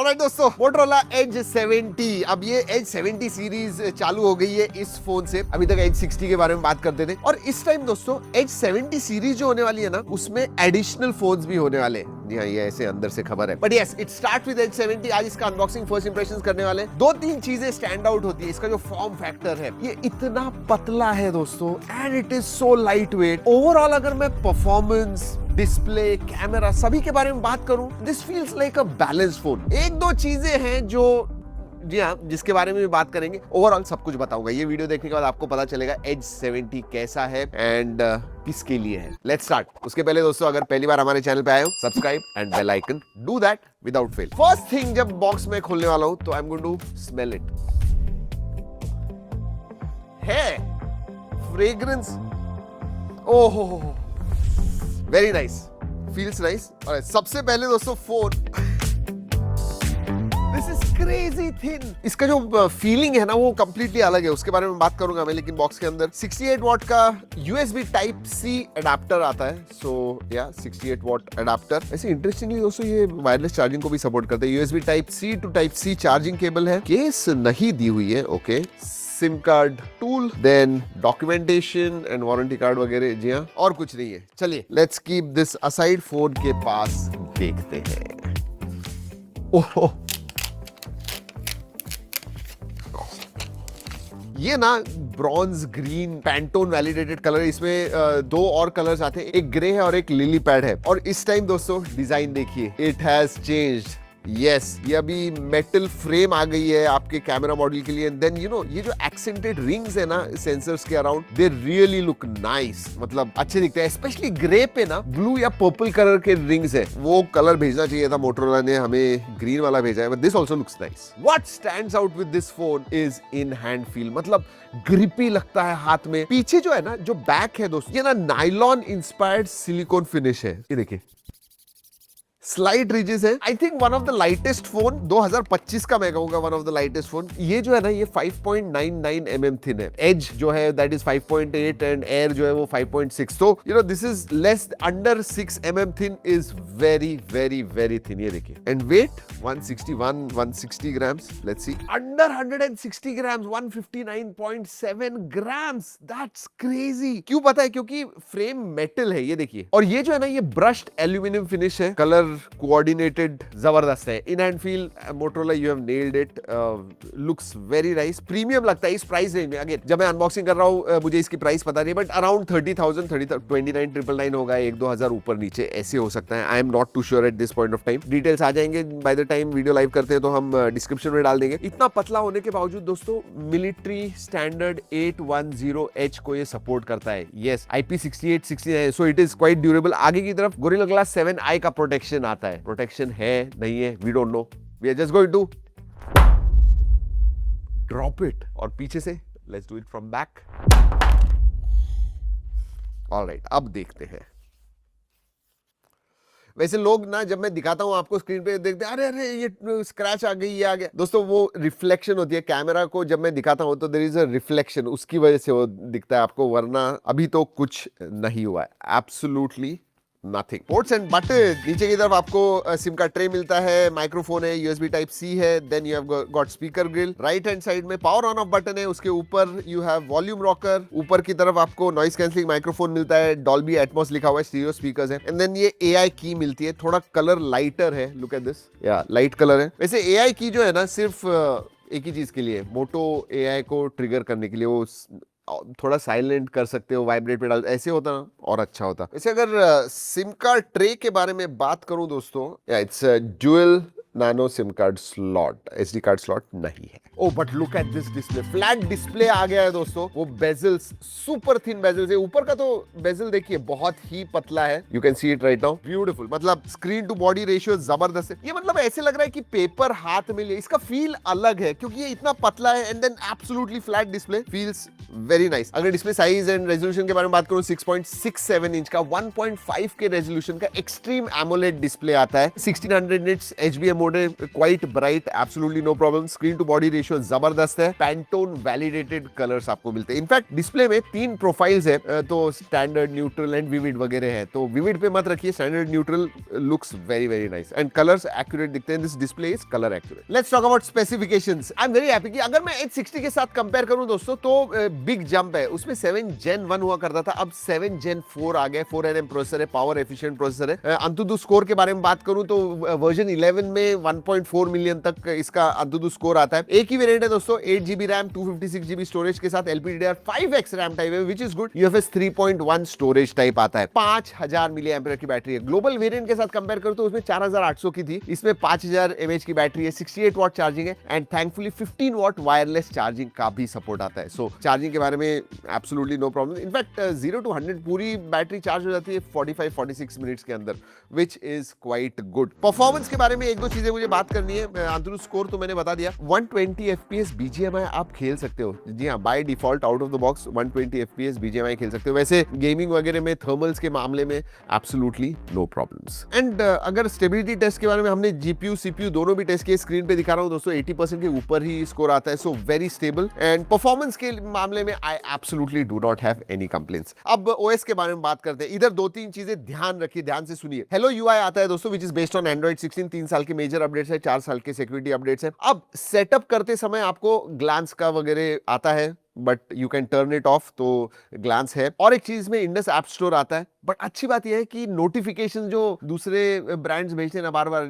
Alright दोस्तों, Motorola Edge 70। अब ये Edge 70 सीरीज चालू हो गई है इस फोन से। अभी तक Edge 60 के बारे में बात करते थे और इस टाइम दोस्तों Edge 70 सीरीज जो होने वाली है ना, उसमें एडिशनल फोन्स भी होने वाले हैं। जी हाँ, ये ऐसे अंदर से खबर है, but yes, it start with Edge 70। आज इसका अनबॉक्सिंग, फर्स्ट इंप्रेशंस करने वाले हैं। 2-3 चीजें स्टैंड आउट होती है। इसका जो फॉर्म फैक्टर है, ये इतना पतला है दोस्तों, and it is so light weight. Overall अगर मैं परफॉर्मेंस, डिस्प्ले, कैमरा सभी के बारे में बात करूं, this feels like a balanced phone. एक दो चीजें हैं जो, जी हाँ, जिसके बारे में भी बात करेंगे। ओवरऑल सब कुछ बताऊंगा। ये वीडियो देखने के बाद आपको पता चलेगा Edge 70 कैसा है एंड किसके लिए है। Let's start. उसके पहले दोस्तों, अगर पहली बार हमारे चैनल पे आए हो, subscribe and bell icon, do that without fail. First thing, जब बॉक्स में खोलने वाला हूं तो I am going to smell it. है फ्रेग्रेंस, ओहो, वेरी नाइस, फील्स नाइस। और सबसे पहले दोस्तों phone, this is crazy thin. इसका जो फीलिंग है ना, वो कंप्लीटली अलग है। उसके बारे में बात करूंगा मैं, लेकिन बॉक्स के अंदर 68 वॉट का USB Type-C अडेप्टर आता है। सो या 68 वॉट अडेप्टर। ऐसे इंटरेस्टिंगली दोस्तों, ये वायरलेस चार्जिंग को भी सपोर्ट करता है। USB Type-C to Type-C charging cable है। केस नहीं दी हुई है, okay. SIM card, tool, then documentation and warranty card वगैरह। जी हाँ, और कुछ नहीं है। चलिए, let's keep this aside. Phone के पास देखते हैं। ओहो, ये ना bronze green Pantone validated colour. इसमें 2 और कलर्स आते हैं, एक ग्रे है और एक लिली पैड है। और इस टाइम दोस्तों डिजाइन देखिए, इट हैज चेंज्ड। यस, ये अभी मेटल फ्रेम आ गई है आपके कैमरा मॉड्यूल के लिए। देन यू नो, ये जो एक्सेंटेड रिंग्स है ना सेंसर्स के around, they really look nice. मतलब अच्छे दिखते हैं। स्पेशली ग्रे पे ना ब्लू या पर्पल कलर के रिंग्स है। वो कलर भेजना चाहिए था मोटोरोला ने, हमें ग्रीन वाला भेजा है। But this also looks nice. What stands out with this phone is in hand feel. मतलब ग्रिपी लगता है हाथ में। पीछे जो है ना, जो बैक है दोस्तों, ये ना नाइलॉन इंस्पायर्ड सिलिकॉन फिनिश है। ये देखिए, स्लाइड रिजेस है। I think one of the lightest phone 2025 का, मैं कहूंगा one of the lightest phone. ये जो है ना, ये 5.99 mm थिन है। एज जो है दैट इज 5.8 एंड एयर जो है वो 5.6। तो you know, this is less under 6 mm thin, is very very very thin. ये देखिए, and weight 160 grams. Let's see, under 160 grams, 159.7 grams. That's crazy. क्यों पता है? क्योंकि फ्रेम मेटल है। ये देखिए, और ये जो है ना, ये ब्रश्ड एल्यूमिनियम फिनिश है। कलर कोऑर्डिनेटेड जबरदस्त है। In hand feel, Motorola, you have nailed it. Looks very nice. Premium लगता है इस प्राइस रेंज में। अगेन, जब मैं अनबॉक्सिंग कर रहा हूं, मुझे इसकी प्राइस पता नहीं, बट अराउंड 30,000, 29,999 होगा। 1-2 हजार ऊपर नीचे ऐसे हो सकता है। I am not too sure at this point of time. Details आ जाएंगे by the time video live करते हैं, तो हम डिस्क्रिप्शन में डाल देंगे। इतना पतला होने के बावजूद दोस्तों, मिलिट्री स्टैंडर्ड 810H को ये सपोर्ट करता है। Yes, IP68, 69, so it is quite durable. आगे की तरफ गोरिल्ला ग्लास 7i का प्रोटेक्शन आता है। प्रोटेक्शन है नहीं है, we don't know. We are just going to drop it. और पीछे से let's do it from back. Alright, अब देखते हैं। वैसे लोग ना, जब मैं दिखाता हूं आपको स्क्रीन पे, देखते हैं अरे ये स्क्रैच आ गई, ये आ गया। दोस्तों, वो रिफ्लेक्शन होती है। कैमरा को जब मैं दिखाता हूं तो देयर इज अ रिफ्लेक्शन, उसकी वजह से वो दिखता है आपको, वरना अभी तो कुछ नहीं हुआ है। Absolutely nothing. Ports and button, नीचे की तरफ आपको सिम का ट्रे मिलता है, माइक्रोफोन है, USB Type-C है, then you have got speaker grill. Right hand side में पावर ऑन ऑफ बटन है, उसके ऊपर यू हैव वॉल्यूम रॉकर। ऊपर की तरफ आपको नॉइस कैंसलिंग माइक्रोफोन मिलता है, डॉल्बी एटमॉस लिखा हुआ है, स्टीरियो स्पीकर्स है, एंड देन ये AI की मिलती है। थोड़ा कलर लाइटर है, लुक एट दिस, या लाइट कलर है। वैसे AI की जो है ना, सिर्फ एक ही चीज के लिए, मोटो AI को ट्रिगर करने के लिए। वो थोड़ा साइलेंट कर सकते हो, वाइब्रेट पे डाल, ऐसे होता ना और अच्छा होता। वैसे अगर सिम कार्ड ट्रे के बारे में बात करूं दोस्तों, it's dual nano SIM card slot, SD card slot नहीं है। Oh but look at this display, flat display आ गया है दोस्तों। वो बेजल्स, सुपर थिन बेजल्स है। ऊपर का तो बेजल देखिए, बहुत ही पतला है। You can see it right now, beautiful. मतलब स्क्रीन टू बॉडी रेशियो जबरदस्त है। ये मतलब ऐसे लग रहा है कि पेपर हाथ में लिया। इसका फील अलग है क्योंकि ये इतना पतला है, and then absolutely flat display, feels very nice. अगर डिस्प्ले साइज एंड रेजोल्यूशन के बारे में बात करूं, 6.67 इंच का 1.5 के रेजोल्यूशन का एक्सट्रीम एमोलेड डिस्प्ले आता है। 1600 निट्स HBM मोड है, quite bright, absolutely no problem. Screen to body ratio जबरदस्त है। पैंटोन वैलिडेटेड कलर्स आपको मिलते हैं। इनफैक्ट डिस्प्ले में 3 प्रोफाइल्स है, तो स्टैंडर्ड, न्यूट्रल एंड विविड वगैरह है। तो विविड पे मत रखिए, standard neutral looks very very nice and colours accurate दिखते हैं। This display is colour accurate. Let's talk about specifications. I am very happy कि अगर मैं H60 के साथ कंपेयर करूं दोस्तों तो बिग जंप है। उसमें 7 Gen 1 हुआ करता था, अब 7 Gen 4 आ गया। 4nm प्रोसेसर है, पावर एफिशिएंट प्रोसेसर है। अंतुदु स्कोर के बारे में बात करूं तो वर्जन 11 में 1.4 मिलियन तक इसका अंतुदु स्कोर आता है। एक ही वेरिएंट है दोस्तों, 8GB रैम 256GB स्टोरेज के साथ LPDDR5X रैम टाइप है, which is good. UFS 3.1 storage type आता है। 5000 मिली एम्पियर की बैटरी है। ग्लोबल वेरिएंट के साथ कंपेयर करूं तो उसमें 4800 की थी, इसमें 5000 mAh की बैटरी है, 68 वाट चार्जिंग है and thankfully 15 watt wireless charging का भी सपोर्ट आता है। सो चार्जिंग के बारे में absolutely no problem. In fact 0 to 100 पूरी बैटरी चार्ज हो जाती है 45-46 मिनट्स के अंदर, which is quite good. Performance के बारे में एक दो चीजें मुझे बात करनी है। अंतुदु स्कोर तो मैंने बता दिया। 120 FPS BGMI आप खेल सकते हो। जी हाँ, by default out of the box 120 FPS BGMI खेल सकते हो। वैसे गेमिंग वगैरह में, थर्मल्स के मामले में एब्सोल्युटली नो प्रॉब्लम्स। एंड अगर स्टेबिलिटी टेस्ट के बारे में, हमने GPU CPU दोनों भी टेस्ट किए। स्क्रीन पे दिखा रहा हूं दोस्तों, 80% के ऊपर ही स्कोर आता है। So very stable. And performance के मामले में I absolutely do not have any complaints. अब OS के बारे में बात करते हैं। इधर 2-3 चीजें ध्यान रखिए, ध्यान से सुनिए। हेलो UI आता है दोस्तों, which is based on Android 16। 3 साल के मेजर अपडेट्स है, 4 साल के सिक्योरिटी अपडेट्स है। अब सेटअप करते समय आपको ग्लांस का वगैरह आता है, but you can turn it of, तो ग्लांस है। और एक चीज में इंडस ऐप स्टोर आता है। बट अच्छी बात यह है कि नोटिफिकेशन जो दूसरे ब्रांड्स भेजते हैं ना, बार बार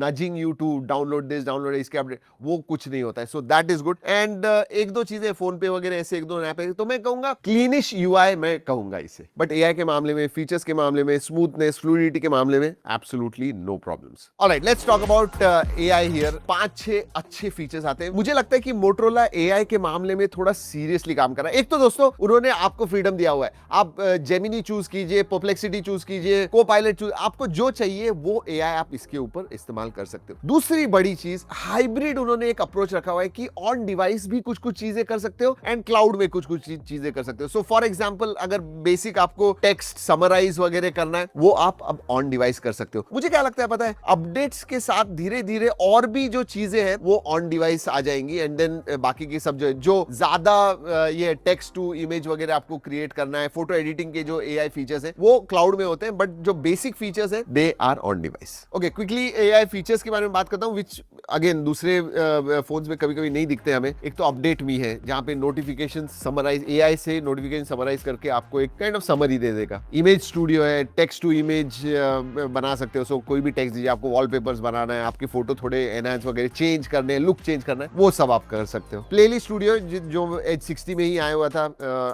nudging you to download this, download इसके अपडेट, वो कुछ नहीं होता है। So that is good. And एक दो चीजें फोन पे वगैरह ऐसे एक दो ऐप है, तो मैं कहूंगा क्लीनिश UI मैं कहूंगा इसे। बट AI के मामले में, फीचर्स के मामले में, स्मूथनेस, फ्लूइडिटी के मामले में absolutely no problems. Alright, let's talk about AI here. 5-6 अच्छे फीचर्स आते हैं। मुझे लगता है कि मोटोरोला AI के मामले में थोड़ा सीरियसली काम कर रहा है। एक तो दोस्तों उन्होंने आपको फ्रीडम दिया हुआ है, आप जेमिनी चूज कीजिए, परप्लेक्सिटी चूज कीजिए, को-पायलट चूज, आपको जो चाहिए वो AI आप इसके ऊपर इस्तेमाल कर सकते हो। दूसरी बड़ी चीज, हाइब्रिड उन्होंने एक अप्रोच रखा हुआ है कि ऑन डिवाइस भी कुछ कुछ चीजें कर सकते हो एंड क्लाउड में कुछ कुछ चीजें कर सकते हो। सो फॉर एग्जांपल, अगर बेसिक आपको टेक्स्ट समराइज वगैरह करना है, वो आप अब ऑन डिवाइस कर सकते हो। मुझे क्या लगता है पता है, अपडेट्स के साथ धीरे धीरे और भी जो चीजें हैं वो ऑन डिवाइस आ जाएंगी एंड देन बाकी की सब जो ज्यादा ये टेक्स्ट टू इमेज वगैरह आपको क्रिएट करना है, फोटो एडिटिंग के जो AI फीचर्स हैं वो क्लाउड में होते हैं, बट जो बेसिक फीचर्स हैं they are on device. Okay, quickly AI features के बारे में बात करता हूं, विच अगेन दूसरे फोन्स में कभी कभी नहीं दिखते हमें। एक तो अपडेट मी है, जहां पे नोटिफिकेशन समराइज, AI से नोटिफिकेशन समराइज करके आपको एक काइंड ऑफ समरी दे देगा। इमेज स्टूडियो है, टेक्स्ट टू इमेज बना सकते हो। सो कोई भी टेक्स्ट दीजिए, आपको वॉलपेपर्स बनाना है, आपके फोटो थोड़े एनहांस वगैरह चेंज करने हैं, लुक चेंज करना है, वो सब आप कर सकते हो। प्लेलिस्ट स्टूडियो जो H60 में ही आया हुआ था,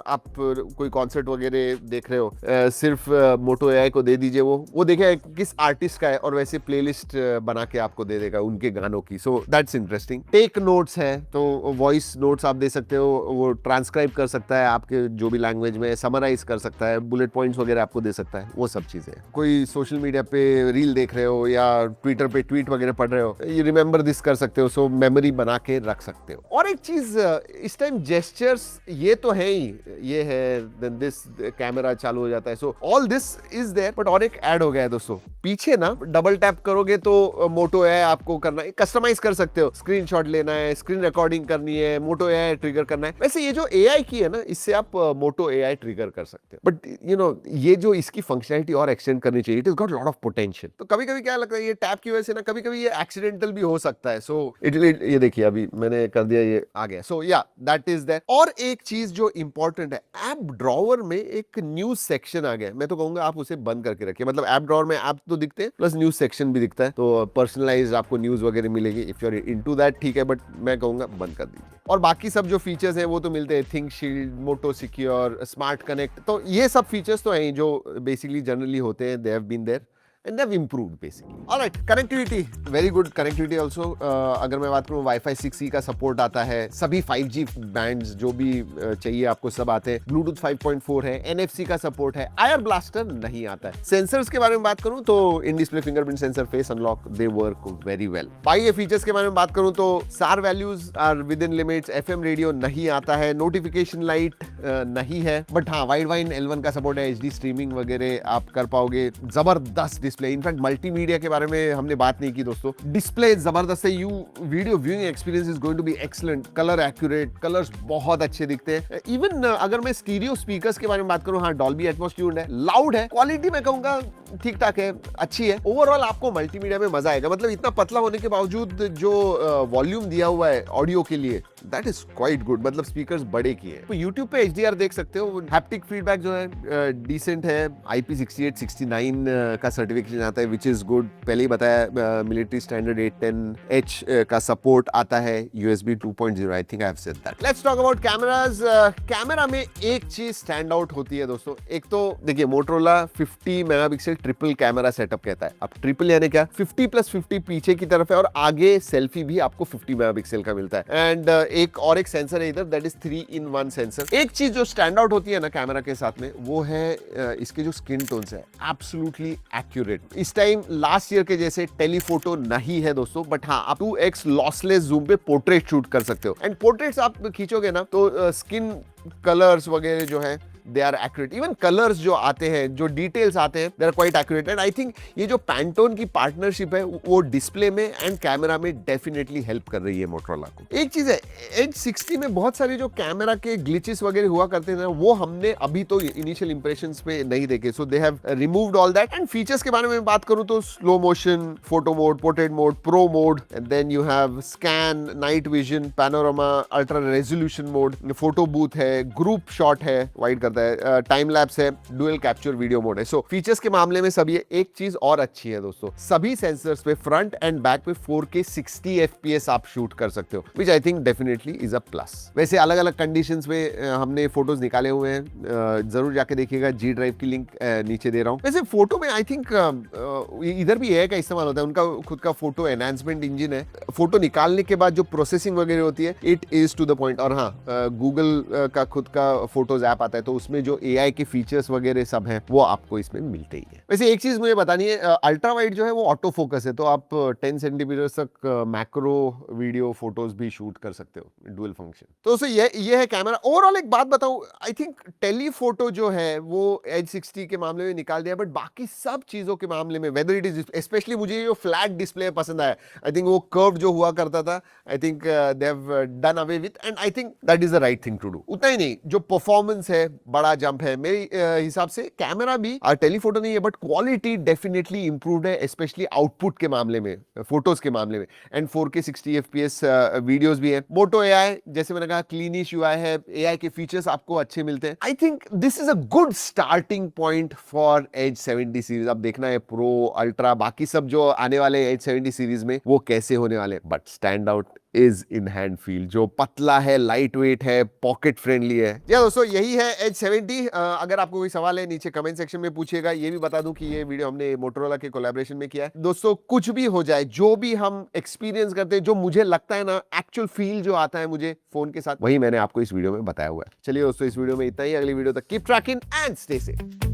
आप कोई कॉन्सर्ट वगैरह देख रहे हो, सिर्फ मोटो AI को दे दीजिए, वो देखे किस आर्टिस्ट का है और वैसे प्लेलिस्ट बना के आपको दे देगा उनके गानों की। So that's interesting. Tech notes है, तो वॉइस नोट्स आप दे सकते हो, वो ट्रांसक्राइब कर सकता है आपके जो भी लैंग्वेज में, समराइज कर सकता है, बुलेट पॉइंट्स वगैरह आपको दे सकता है, वो सब चीजें। कोई सोशल मीडिया पे रील देख रहे हो या ट्विटर पे ट्वीट वगैरह पढ़ रहे हो, ये रिमेंबर दिस कर सकते हो। सो मेमोरी बना के रख सकते हो। और एक चीज, इस टाइम जेस्चर्स ये तो है ही, ये है, देन दिस कैमरा चालू हो जाता है। So all this is there, but और एक ऐड हो गया है दोस्तों, पीछे ना डबल टैप करोगे तो मोटो AI आपको करना है, कस्टमाइज कर सकते हो, स्क्रीनशॉट लेना है, स्क्रीन रिकॉर्डिंग करनी है, मोटो AI ट्रिगर करना है। वैसे ये जो AI की है ना, इससे आप मोटो AI ट्रिगर कर सकते हो, बट यू नो ये जो इसकी फंक्शनैलिटी और एक्सटेंड करनी चाहिए, it is got lot of potential. तो कभी कभी क्या लगता है, ये टैप की वजह से ना कभी कभी ये एक्सीडेंटल भी हो सकता है। सो ये देखिए अभी मैंने कर दिया, ये आ गया। सो या दैट इज दैट। और एक चीज जो इंपॉर्टेंट है, ऐप ड्रॉवर में एक न्यूज सेक्शन आ गया। मैं तो कहूंगा आप उसे बंद करके रखिए। मतलब ऐप ड्रॉवर में ऐप तो दिखते हैं, प्लस न्यूज सेक्शन भी दिखता है, तो पर्सनलाइज्ड आपको न्यूज वगैरह मिलेगी। If you are into that ठीक है, बट मैं कहूंगा बंद कर दीजिए। और बाकी सब जो फीचर्स हैं वो तो मिलते हैं, थिंक शील्ड, मोटो सिक्योर, स्मार्ट कनेक्ट, तो ये सब फीचर्स तो हैं जो बेसिकली जनरली होते हैं, they have been there and they've improved basically. Alright, connectivity, very good connectivity also. अगर मैं बात करूँ, Wi-Fi 6E का सपोर्ट आता है, सभी 5G बैंड्स जो भी चाहिए आपको सब आते हैं, Bluetooth 5.4 है, NFC का सपोर्ट है, IR ब्लास्टर नहीं आता है। सेंसर्स के बारे में बात करूँ तो in display fingerprint sensor, face unlock, they work very well. बाकी फीचर्स के बारे में बात करूँ तो SAR values are within limits, FM radio नहीं आता है, नोटिफिकेशन लाइट नहीं है, बट हाँ वाइड वाइन L1 का सपोर्ट है, HD स्ट्रीमिंग वगैरह आप कर पाओगे। जबरदस्त डिस्प्ले। इनफैक्ट मल्टीमीडिया के बारे में हमने बात नहीं की दोस्तों। डिस्प्ले जबरदस्त है, video viewing experience is going to be excellent, colour accurate, colours बहुत अच्छे दिखते हैं। इवन अगर मैं स्टीरियो स्पीकर्स के बारे में बात करूं, हाँ डॉल्बी एटमॉस ट्यून्ड है, लाउड है, क्वालिटी मैं कहूंगा ठीक ठाक है, अच्छी है। ओवरऑल आपको मल्टीमीडिया में मजा आएगा। मतलब इतना पतला होने के बावजूद जो वॉल्यूम दिया हुआ है ऑडियो के लिए, दैट इज क्वाइट गुड। मतलब स्पीकर्स बड़े किए हैं। तो YouTube पे HDR देख सकते हो। हैप्टिक फीडबैक जो है डिसेंट है। IP6869 का सर्टिफिकेशन आता है, विच इज गुड। पहले ही बताया मिलिट्री स्टैंडर्ड 810H का सपोर्ट आता है, USB 2.0। I think I have said that. Let's talk about cameras. Camera में एक चीज स्टैंड आउट होती है दोस्तों। एक तो देखिए Motorola 50 megapixel triple camera setup कहता है। अब ट्रिपल यानी क्या? 50+50 पीछे की तरफ है और आगे सेल्फी भी आपको 50 मेगापिक्सल का मिलता है। एंड एक सेंसर है इधर, दैट इज 3-in-1 सेंसर। एक चीज जो स्टैंड आउट होती है ना कैमरा के साथ में, वो है इसके जो स्किन टोन्स है, एब्सोल्युटली एक्यूरेट। इस टाइम लास्ट ईयर के जैसे टेलीफोटो नहीं है दोस्तों, बट हाँ आप 2x लॉसलेस जूम पे पोर्ट्रेट शूट कर सकते हो। एंड पोर्ट्रेट्स आप खींचोगे ना तो स्किन कलर्स वगैरह जो है they are accurate. Even colours जो आते हैं, जो डिटेल्स आते हैं, they are quite accurate. And I think ये जो पैंटोन की पार्टनरशिप है वो डिस्प्ले में एंड कैमरा में डेफिनेटली हेल्प कर रही है मोटरोला को। एक चीज है, एज 60 में बहुत सारे जो कैमरा के ग्लिचेस वगैरह हुआ करते थे, वो हमने अभी तो इनिशियल इंप्रेशंस में नहीं देखे। So they have removed all that. And features के बारे में बात करूं तो slow motion, photo mode, portrait mode, pro mode, and then you have scan, night vision, panorama, ultra resolution mode, photo booth है, ग्रुप शॉट है, wide करता है, टाइम लैप्स है, डुअल कैप्चर वीडियो मोड है। सो फीचर्स के मामले में सब ये। एक चीज और अच्छी है दोस्तों, सभी सेंसर्स पे फ्रंट एंड बैक पे 4K 60 FPS आप शूट कर सकते हो, which I think definitely is a plus. वैसे अलग अलग कंडीशंस में हमने फोटोज निकाले हुए हैं, जरूर जाके देखिएगा। G ड्राइव की लिंक नीचे दे रहा हूं। वैसे फोटो में आई थिंक इधर भी AI का इस्तेमाल होता है, उनका खुद का फोटो एनहांसमेंट इंजन है। फोटो निकालने के बाद जो प्रोसेसिंग वगैरह होती है, it is to the point. और हाँ गूगल का खुद का फोटोज ऐप आता है, तो उसमें जो AI के फीचर्स वगैरह सब हैं वो आपको इसमें मिलते ही है। वैसे एक चीज मुझे बतानी है, अल्ट्रा वाइड जो है वो ऑटो फोकस है, तो आप 10 सेंटीमीटर तक मैक्रो वीडियो फोटोज भी शूट कर सकते हो, डुअल फंक्शन। तो ये है कैमरा। ओवरऑल एक बात बताऊं, आई थिंक टेलीफोटो जो है वो एज 60 के मामले में निकाल दिया, बट बाकी सब चीजों के मामले में, वेदर इट इज, स्पेशली मुझे जो फ्लैट डिस्प्ले पसंद आया। आई थिंक वो कर्व जो हुआ करता था, I think they have done away with, and I think that is the right thing to do. उतना ही नहीं, जो परफॉर्मेंस है बड़ा जंप है मेरे हिसाब से। कैमरा भी टेलीफोटो नहीं है, बट क्वालिटी डेफिनेटली इंप्रूव्ड है, स्पेशली आउटपुट के मामले में, फोटोज के मामले में। एंड 4K 60 FPS वीडियोस भी है। मोटो AI, जैसे मैंने कहा, क्लीनिश UI है, AI के फीचर्स आपको अच्छे मिलते हैं। I think this is a good starting point for edge 70 series. अब देखना है प्रो, अल्ट्रा, बाकी सब जो आने वाले एज 70 सीरीज में वो कैसे होने वाले। But stand out is in hand feel, जो पतला है, लाइट वेट है, पॉकेट फ्रेंडली है। या दोस्तों यही है एज 70। अगर आपको कोई सवाल है नीचे कमेंट सेक्शन में पूछिएगा। ये भी बता दूं कि ये वीडियो हमने मोटोरोला के कोलैबोरेशन में किया है। दोस्तों कुछ भी हो जाए, जो भी हम एक्सपीरियंस करते हैं, जो मुझे लगता है ना, एक्चुअल फील जो आता है मुझे फोन के साथ, वही मैंने आपको इस वीडियो में बताया हुआ है। चलिए दोस्तों, इस वीडियो में इतना ही। अगली वीडियो तक keep trekking and stay safe.